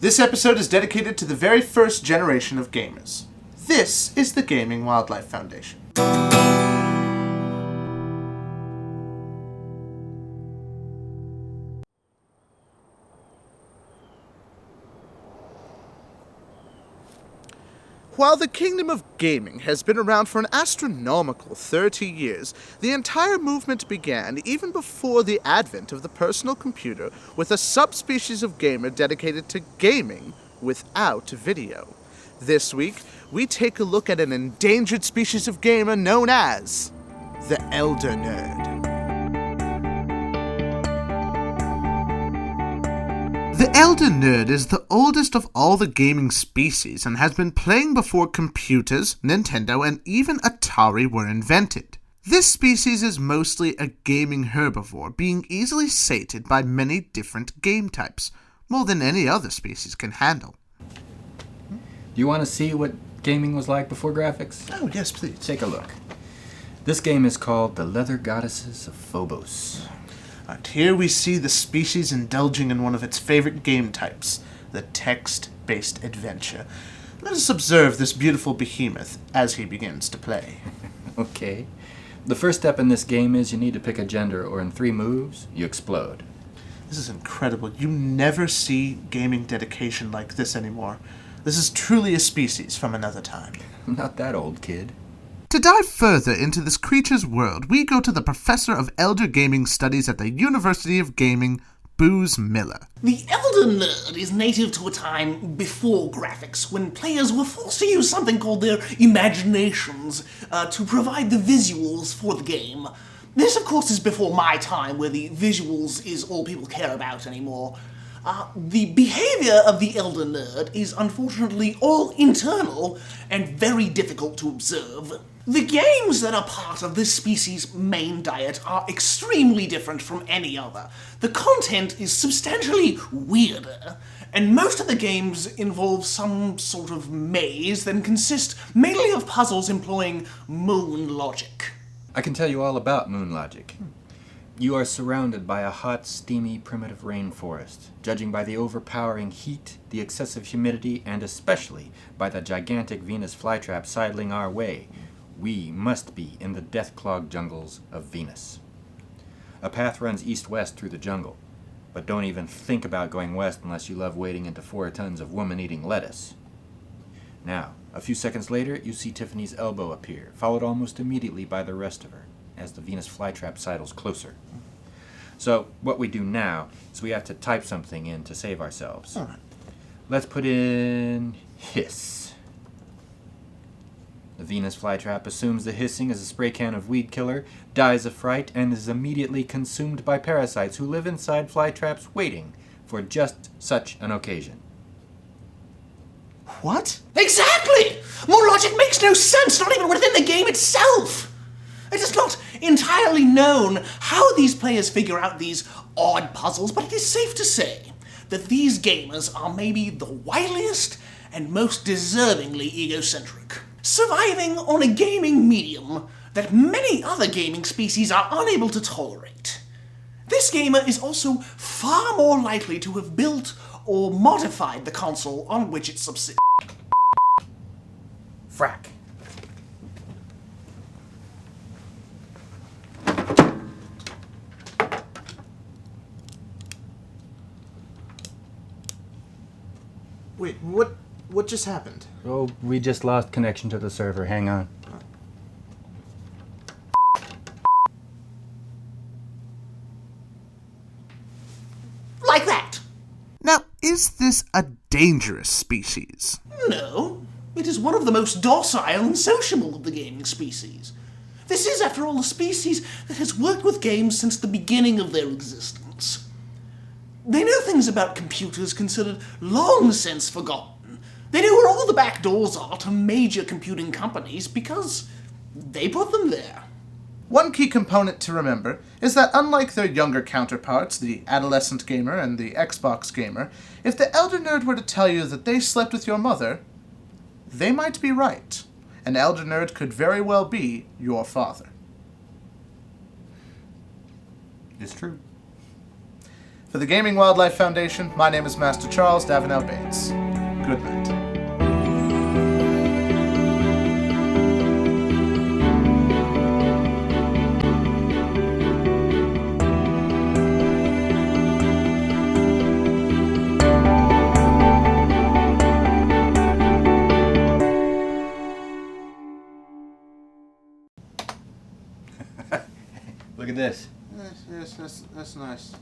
This episode is dedicated to the very first generation of gamers. This is the Gaming Wildlife Foundation. While the kingdom of gaming has been around for an astronomical 30 years, the entire movement began even before the advent of the personal computer, with a subspecies of gamer dedicated to gaming without video. This week, we take a look at an endangered species of gamer known as the Elder Nerd. The Elder Nerd is the oldest of all the gaming species and has been playing before computers, Nintendo, and even Atari were invented. This species is mostly a gaming herbivore, being easily sated by many different game types, more than any other species can handle. You want to see what gaming was like before graphics? Oh, yes, please. Take a look. This game is called The Leather Goddesses of Phobos. And here we see the species indulging in one of its favorite game types, the text-based adventure. Let us observe this beautiful behemoth as he begins to play. Okay. The first step in this game is you need to pick a gender, or in 3 moves, you explode. This is incredible. You never see gaming dedication like this anymore. This is truly a species from another time. I'm not that old, kid. To dive further into this creature's world, we go to the Professor of Elder Gaming Studies at the University of Gaming, Booz Miller. The Elder Nerd is native to a time before graphics, when players were forced to use something called their imaginations to provide the visuals for the game. This, of course, is before my time, where the visuals is all people care about anymore. The behavior of the Elder Nerd is unfortunately all internal and very difficult to observe. The games that are part of this species' main diet are extremely different from any other. The content is substantially weirder, and most of the games involve some sort of maze that consist mainly of puzzles employing moon logic. I can tell you all about moon logic. You are surrounded by a hot, steamy, primitive rainforest. Judging by the overpowering heat, the excessive humidity, and especially by the gigantic Venus flytrap sidling our way, we must be in the death-clogged jungles of Venus. A path runs east-west through the jungle, but don't even think about going west unless you love wading into 4 tons of woman-eating lettuce. Now, a few seconds later, you see Tiffany's elbow appear, followed almost immediately by the rest of her, as the Venus flytrap sidles closer. So, what we do now is we have to type something in to save ourselves. All right. Let's put in hiss. The Venus flytrap assumes the hissing is a spray can of weed killer, dies of fright, and is immediately consumed by parasites who live inside flytraps waiting for just such an occasion. What? Exactly! More logic makes no sense, not even within the game itself! It is not entirely known how these players figure out these odd puzzles, but it is safe to say that these gamers are maybe the wiliest and most deservingly egocentric, surviving on a gaming medium that many other gaming species are unable to tolerate. This gamer is also far more likely to have built or modified the console on which it subsists. Frack. Wait, what just happened? Oh, we just lost connection to the server. Hang on. Like that! Now, is this a dangerous species? No, it is one of the most docile and sociable of the gaming species. This is, after all, a species that has worked with games since the beginning of their existence. They know things about computers considered long since forgotten. They know where all the back doors are to major computing companies because they put them there. One key component to remember is that unlike their younger counterparts, the adolescent gamer and the Xbox gamer, if the Elder Nerd were to tell you that they slept with your mother, they might be right. An Elder Nerd could very well be your father. It's true. For the Gaming Wildlife Foundation, my name is Master Charles Davenel Bates. Good night. Look at this. Yes, that's nice.